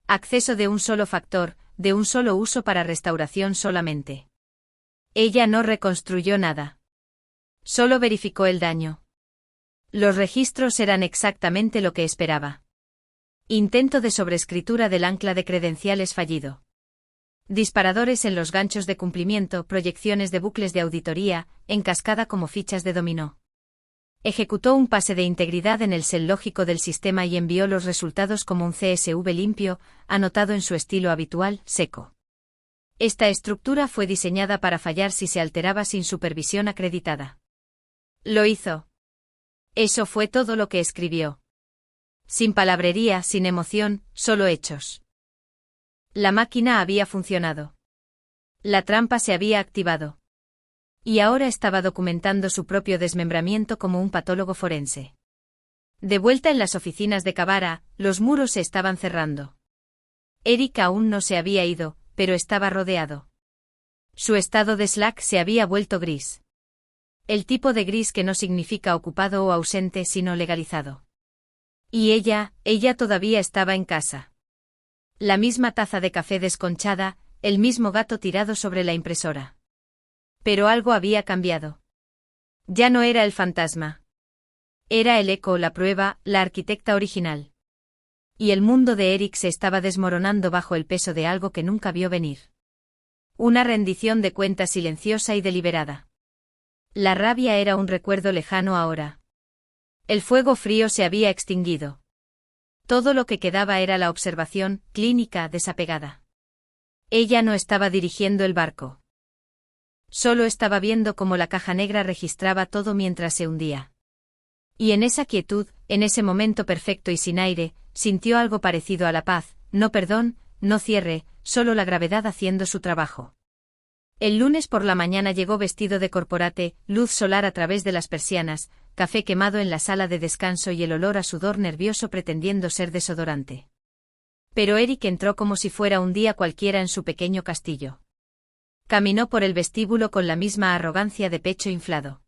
Acceso de un solo factor, de un solo uso para restauración solamente. Ella no reconstruyó nada. Solo verificó el daño. Los registros eran exactamente lo que esperaba. Intento de sobrescritura del ancla de credenciales fallido. Disparadores en los ganchos de cumplimiento, proyecciones de bucles de auditoría, en cascada como fichas de dominó. Ejecutó un pase de integridad en el cel lógico del sistema y envió los resultados como un CSV limpio, anotado en su estilo habitual, seco. Esta estructura fue diseñada para fallar si se alteraba sin supervisión acreditada. Lo hizo. Eso fue todo lo que escribió. Sin palabrería, sin emoción, solo hechos. La máquina había funcionado. La trampa se había activado. Y ahora estaba documentando su propio desmembramiento como un patólogo forense. De vuelta en las oficinas de Kavara, los muros se estaban cerrando. Eric aún no se había ido, pero estaba rodeado. Su estado de Slack se había vuelto gris. El tipo de gris que no significa ocupado o ausente sino legalizado. Y ella todavía estaba en casa. La misma taza de café desconchada, el mismo gato tirado sobre la impresora. Pero algo había cambiado. Ya no era el fantasma. Era el eco, la prueba, la arquitecta original. Y el mundo de Eric se estaba desmoronando bajo el peso de algo que nunca vio venir. Una rendición de cuentas silenciosa y deliberada. La rabia era un recuerdo lejano ahora. El fuego frío se había extinguido. Todo lo que quedaba era la observación, clínica, desapegada. Ella no estaba dirigiendo el barco. Solo estaba viendo cómo la caja negra registraba todo mientras se hundía. Y en esa quietud, en ese momento perfecto y sin aire, sintió algo parecido a la paz, no perdón, no cierre, solo la gravedad haciendo su trabajo. El lunes por la mañana llegó vestido de corporate, luz solar a través de las persianas, café quemado en la sala de descanso y el olor a sudor nervioso pretendiendo ser desodorante. Pero Eric entró como si fuera un día cualquiera en su pequeño castillo. Caminó por el vestíbulo con la misma arrogancia de pecho inflado.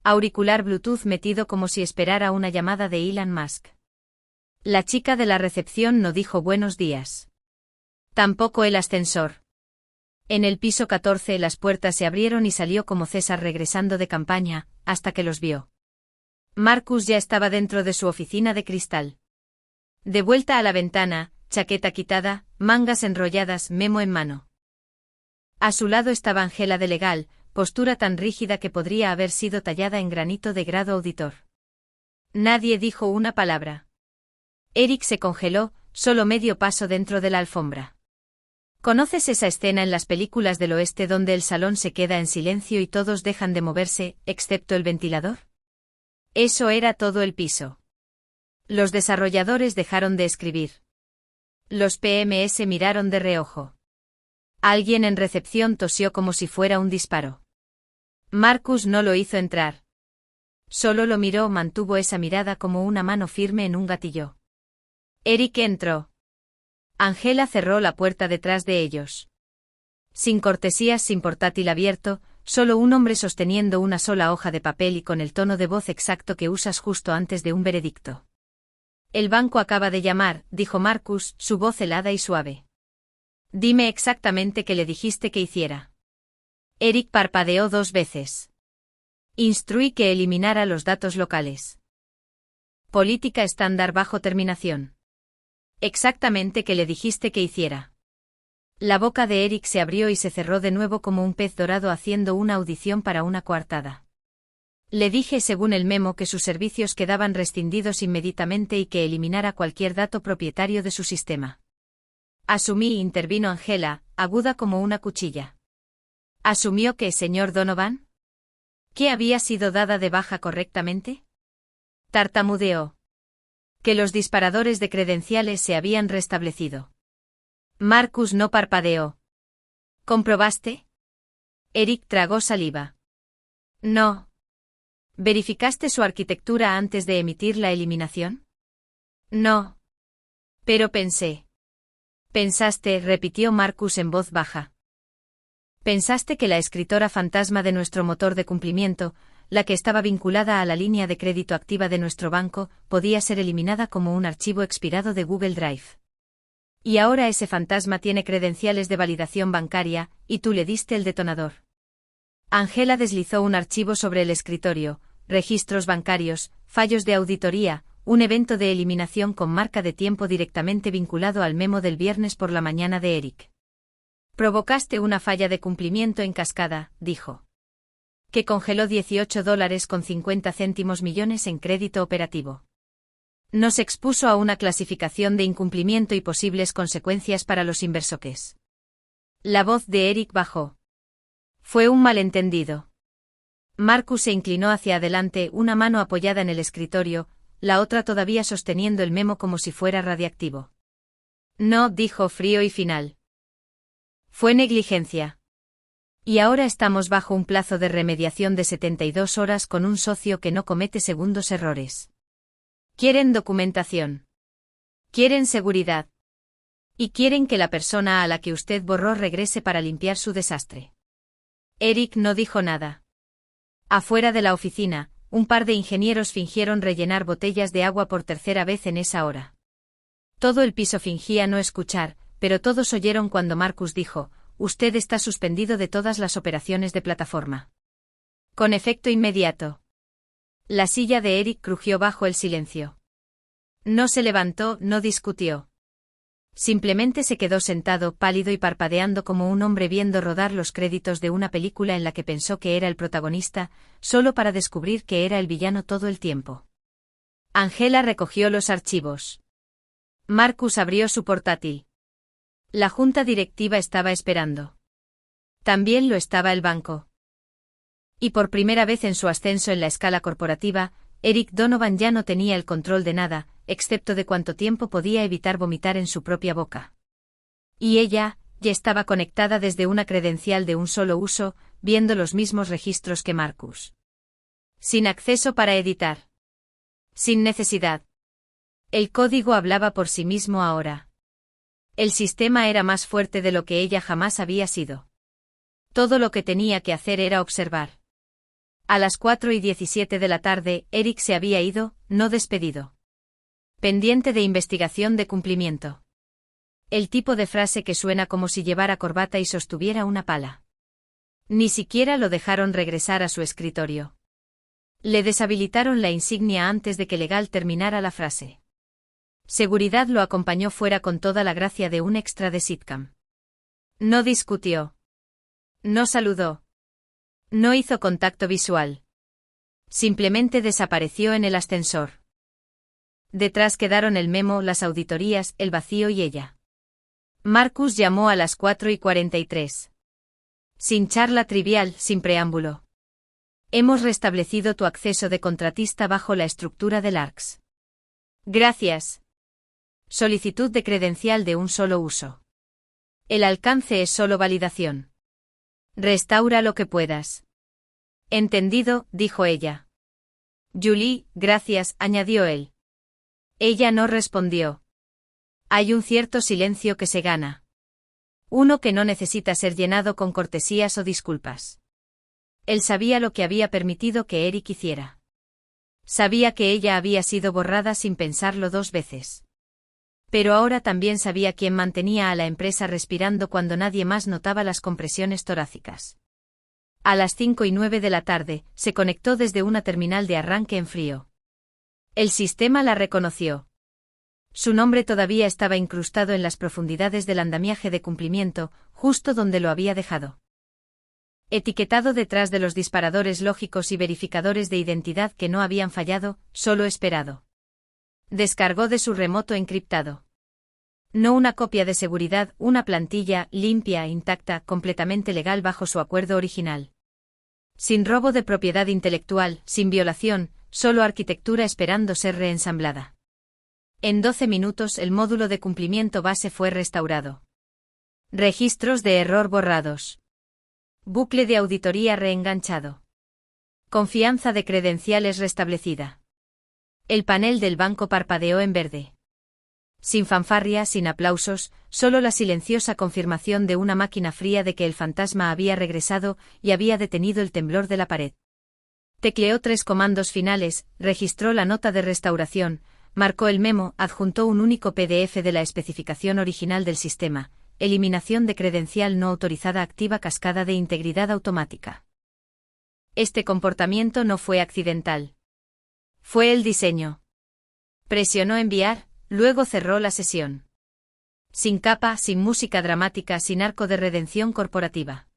Auricular Bluetooth metido como si esperara una llamada de Elon Musk. La chica de la recepción no dijo buenos días. Tampoco el ascensor. En el piso 14 las puertas se abrieron y salió como César regresando de campaña, hasta que los vio. Marcus ya estaba dentro de su oficina de cristal. De vuelta a la ventana, chaqueta quitada, mangas enrolladas, memo en mano. A su lado estaba Angela de legal, postura tan rígida que podría haber sido tallada en granito de grado auditor. Nadie dijo una palabra. Eric se congeló, solo medio paso dentro de la alfombra. ¿Conoces esa escena en las películas del oeste donde el salón se queda en silencio y todos dejan de moverse, excepto el ventilador? Eso era todo el piso. Los desarrolladores dejaron de escribir. Los PMS miraron de reojo. Alguien en recepción tosió como si fuera un disparo. Marcus no lo hizo entrar. Solo lo miró, mantuvo esa mirada como una mano firme en un gatillo. Eric entró. Angela cerró la puerta detrás de ellos. Sin cortesías, sin portátil abierto, solo un hombre sosteniendo una sola hoja de papel y con el tono de voz exacto que usas justo antes de un veredicto. El banco acaba de llamar, dijo Marcus, su voz helada y suave. Dime exactamente qué le dijiste que hiciera. Eric parpadeó 2 veces. Instruí que eliminara los datos locales. Política estándar bajo terminación. Exactamente qué le dijiste que hiciera. La boca de Eric se abrió y se cerró de nuevo como un pez dorado haciendo una audición para una coartada. Le dije según el memo que sus servicios quedaban rescindidos inmediatamente y que eliminara cualquier dato propietario de su sistema. Asumí, intervino Angela, aguda como una cuchilla. ¿Asumió que, señor Donovan? ¿Que había sido dada de baja correctamente? Tartamudeó. Que los disparadores de credenciales se habían restablecido. Marcus no parpadeó. ¿Comprobaste? Eric tragó saliva. No. ¿Verificaste su arquitectura antes de emitir la eliminación? No. Pero pensé. Pensaste, repitió Marcus en voz baja. Pensaste que la escritora fantasma de nuestro motor de cumplimiento, la que estaba vinculada a la línea de crédito activa de nuestro banco, podía ser eliminada como un archivo expirado de Google Drive. Y ahora ese fantasma tiene credenciales de validación bancaria, y tú le diste el detonador. Angela deslizó un archivo sobre el escritorio, registros bancarios, fallos de auditoría, un evento de eliminación con marca de tiempo directamente vinculado al memo del viernes por la mañana de Eric. Provocaste una falla de cumplimiento en cascada, dijo. Que congeló $18.50 millones en crédito operativo. Nos expuso a una clasificación de incumplimiento y posibles consecuencias para los inversores. La voz de Eric bajó. Fue un malentendido. Marcus se inclinó hacia adelante, una mano apoyada en el escritorio, la otra todavía sosteniendo el memo como si fuera radiactivo. No, dijo frío y final. Fue negligencia. Y ahora estamos bajo un plazo de remediación de 72 horas con un socio que no comete segundos errores. Quieren documentación. Quieren seguridad. Y quieren que la persona a la que usted borró regrese para limpiar su desastre. Eric no dijo nada. Afuera de la oficina, un par de ingenieros fingieron rellenar botellas de agua por tercera vez en esa hora. Todo el piso fingía no escuchar, pero todos oyeron cuando Marcus dijo: «Usted está suspendido de todas las operaciones de plataforma». Con efecto inmediato. La silla de Eric crujió bajo el silencio. No se levantó, no discutió. Simplemente se quedó sentado, pálido y parpadeando como un hombre viendo rodar los créditos de una película en la que pensó que era el protagonista, solo para descubrir que era el villano todo el tiempo. Angela recogió los archivos. Marcus abrió su portátil. La junta directiva estaba esperando. También lo estaba el banco. Y por primera vez en su ascenso en la escala corporativa, Eric Donovan ya no tenía el control de nada, excepto de cuánto tiempo podía evitar vomitar en su propia boca. Y ella, ya estaba conectada desde una credencial de un solo uso, viendo los mismos registros que Marcus. Sin acceso para editar. Sin necesidad. El código hablaba por sí mismo ahora. El sistema era más fuerte de lo que ella jamás había sido. Todo lo que tenía que hacer era observar. A las 4:17 de la tarde, Eric se había ido, no despedido. Pendiente de investigación de cumplimiento. El tipo de frase que suena como si llevara corbata y sostuviera una pala. Ni siquiera lo dejaron regresar a su escritorio. Le deshabilitaron la insignia antes de que Legal terminara la frase. Seguridad lo acompañó fuera con toda la gracia de un extra de sitcom. No discutió. No saludó. No hizo contacto visual. Simplemente desapareció en el ascensor. Detrás quedaron el memo, las auditorías, el vacío y ella. Marcus llamó a las 4:43. Sin charla trivial, sin preámbulo. Hemos restablecido tu acceso de contratista bajo la estructura del ARCS. Gracias. Solicitud de credencial de un solo uso. El alcance es solo validación. Restaura lo que puedas. Entendido, dijo ella. Julie, gracias, añadió él. Ella no respondió. Hay un cierto silencio que se gana. Uno que no necesita ser llenado con cortesías o disculpas. Él sabía lo que había permitido que Eric hiciera. Sabía que ella había sido borrada sin pensarlo dos veces. Pero ahora también sabía quién mantenía a la empresa respirando cuando nadie más notaba las compresiones torácicas. A las 5:09 de la tarde, se conectó desde una terminal de arranque en frío. El sistema la reconoció. Su nombre todavía estaba incrustado en las profundidades del andamiaje de cumplimiento, justo donde lo había dejado. Etiquetado detrás de los disparadores lógicos y verificadores de identidad que no habían fallado, solo esperado. Descargó de su remoto encriptado. No una copia de seguridad, una plantilla, limpia, intacta, completamente legal bajo su acuerdo original. Sin robo de propiedad intelectual, sin violación, solo arquitectura esperando ser reensamblada. En 12 minutos el módulo de cumplimiento base fue restaurado. Registros de error borrados. Bucle de auditoría reenganchado. Confianza de credenciales restablecida. El panel del banco parpadeó en verde. Sin fanfarria, sin aplausos, solo la silenciosa confirmación de una máquina fría de que el fantasma había regresado y había detenido el temblor de la pared. Tecleó 3 comandos finales, registró la nota de restauración, marcó el memo, adjuntó un único PDF de la especificación original del sistema, eliminación de credencial no autorizada activa, cascada de integridad automática. Este comportamiento no fue accidental. Fue el diseño. Presionó enviar, luego cerró la sesión. Sin capa, sin música dramática, sin arco de redención corporativa.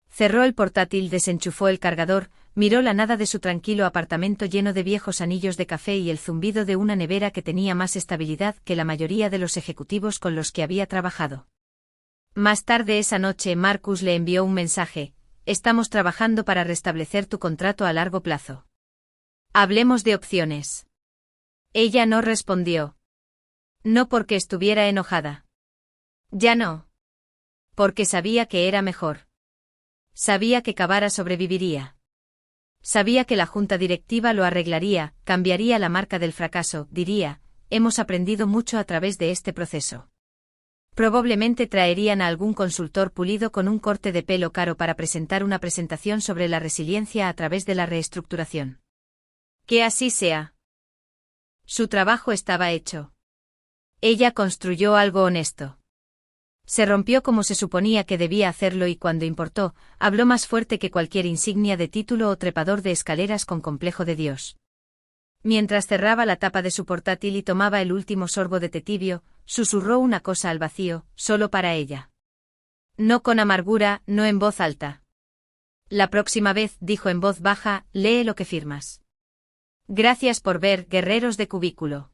Cerró el portátil, desenchufó el cargador, miró la nada de su tranquilo apartamento lleno de viejos anillos de café y el zumbido de una nevera que tenía más estabilidad que la mayoría de los ejecutivos con los que había trabajado. Más tarde esa noche Marcus le envió un mensaje: estamos trabajando para restablecer tu contrato a largo plazo. Hablemos de opciones. Ella no respondió. No porque estuviera enojada. Ya no. Porque sabía que era mejor. Sabía que Kavara sobreviviría. Sabía que la junta directiva lo arreglaría, cambiaría la marca del fracaso, diría: hemos aprendido mucho a través de este proceso. Probablemente traerían a algún consultor pulido con un corte de pelo caro para presentar una presentación sobre la resiliencia a través de la reestructuración. Que así sea. Su trabajo estaba hecho. Ella construyó algo honesto. Se rompió como se suponía que debía hacerlo y cuando importó, habló más fuerte que cualquier insignia de título o trepador de escaleras con complejo de Dios. Mientras cerraba la tapa de su portátil y tomaba el último sorbo de té tibio, susurró una cosa al vacío, solo para ella. No con amargura, no en voz alta. La próxima vez, dijo en voz baja, lee lo que firmas. Gracias por ver, guerreros de cubículo.